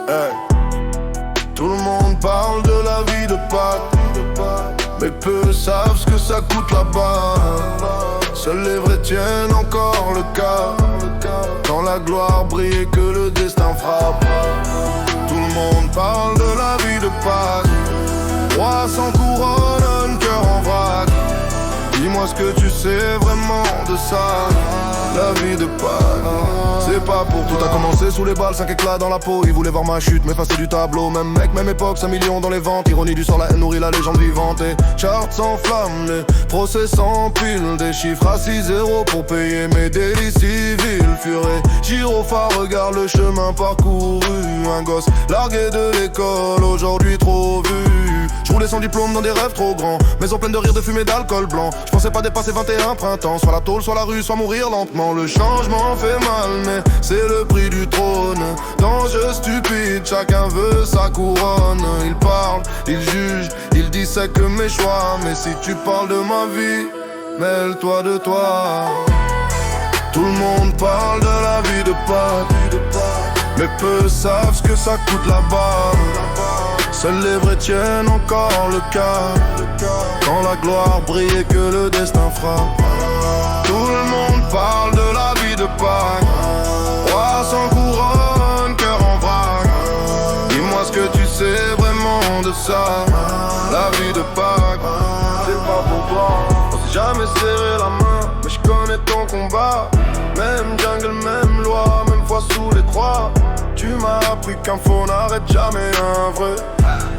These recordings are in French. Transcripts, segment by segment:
Hey. Tout le monde parle de la vie de Pâques, mais peu savent ce que ça coûte là-bas. Seuls les vrais tiennent encore le cas. Quand la gloire brille et que le destin frappe. Tout le monde parle de la vie de Pâques, roi sans couronne, cœur en vrac. Dis-moi ce que tu sais vraiment de ça. La vie de Pâques, c'est pas pour toi. Tout a commencé sous les balles, 5 éclats dans la peau. Ils voulaient voir ma chute, m'effacer du tableau. Même mec, même époque, 5 millions dans les ventes. Ironie du sort, la haine nourrit la légende vivante. Et charts s'enflamment, les procès s'empilent. Des chiffres à 6-0 pour payer mes délits civils. Furé, gyrophare, regarde le chemin parcouru. Un gosse largué de l'école, aujourd'hui trop vu. Je roulais sans diplôme dans des rêves trop grands. Maison pleine de rire, de fumée, d'alcool blanc. Je pensais pas dépasser 21 printemps. Soit la tôle, soit la rue, soit mourir lentement. Le changement fait mal, mais c'est le prix du trône. Danger stupide, chacun veut sa couronne. Il parle, il juge, il dissèque mes choix. Mais si tu parles de ma vie, mêle-toi de toi. Tout le monde parle de la vie de Pâques, mais peu savent ce que ça coûte là-bas. Seuls les vrais tiennent encore le cas. Quand la gloire brille et que le destin frappe. Tout le monde parle de la vie de Pâques, roi sans couronne, cœur en vrac. Dis-moi ce que tu sais vraiment de ça. La vie de Pâques, c'est pas pour toi. On s'est jamais serré la main, mais je connais ton combat. Même jungle, même loi, même foi sous les croix. Tu m'as appris qu'un faux n'arrête jamais un vrai.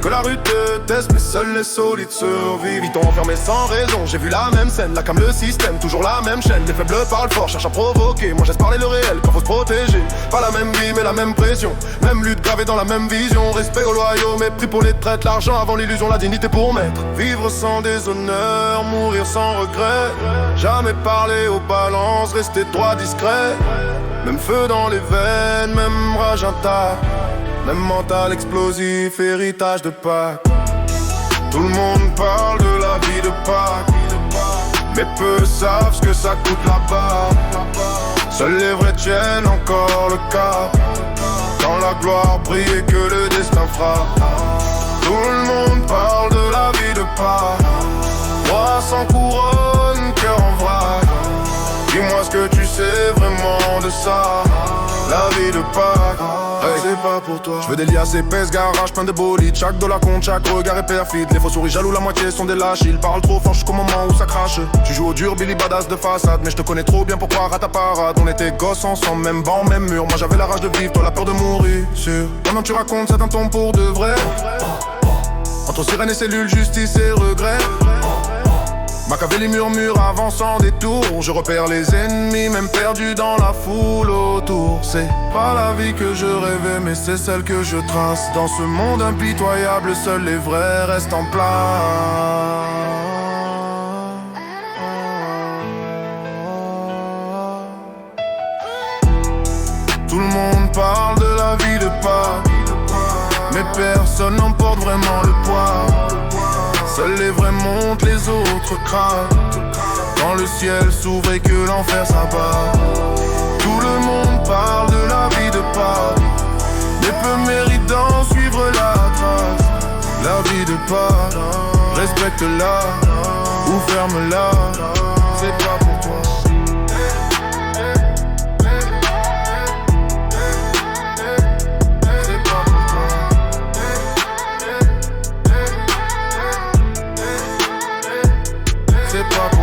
Que la rue te teste, mais seuls les solides survivent. Ils t'ont enfermé sans raison, j'ai vu la même scène. La cam, le système, toujours la même chaîne. Les faibles parlent fort, cherchent à provoquer. Moi j'espère parler le réel, quand faut se protéger. Pas la même vie, mais la même pression. Même lutte gravée dans la même vision. Respect aux loyaux, mépris pour les traites. L'argent avant l'illusion, la dignité pour maître. Vivre sans déshonneur, mourir sans regret. Jamais parler aux balances, rester droit discret. Même feu dans les veines, même rage intact. Même mental explosif, héritage de Pâques. Tout le monde parle de la vie de Pâques, mais peu savent ce que ça coûte là-bas. Seuls les vrais tiennent encore le cap. Quand la gloire brille et que le destin frappe. Tout le monde parle de la vie de Pâques, roi sans couronne, cœur en vrac. Dis-moi ce que tu sais vraiment de ça. La vie de Pâques, hey, c'est pas pour toi. Je veux des liasses épaisses, garage plein de bolides. Chaque dollar compte, chaque regard est perfide. Les faux souris jaloux, la moitié sont des lâches. Ils parlent trop fort jusqu'au moment où ça crache. Tu joues au dur, Billy Badass de façade. Mais je te connais trop bien pour croire à ta parade. On était gosses ensemble, même banc, même mur. Moi j'avais la rage de vivre, toi la peur de mourir. Sûr, pendant que tu racontes, c'est un ton pour de vrai. Entre sirène et cellules, justice et regret. Machiavelli murmure avançant des tours. Je repère les ennemis, même perdus dans la foule autour. C'est pas la vie que je rêvais, mais c'est celle que je trace. Dans ce monde impitoyable, seuls les vrais restent en place. Tout le monde parle de la vie de Pâques, mais personne n'emporte vraiment le poids. Seuls les vrais montent, les autres crament. Quand le ciel s'ouvre et que l'enfer s'abat. Tout le monde parle de la vie de Pâques, mais peu méritent d'en suivre la trace. La vie de Pâques, respecte-la ou ferme-la. C'est pas pour toi. C'est pas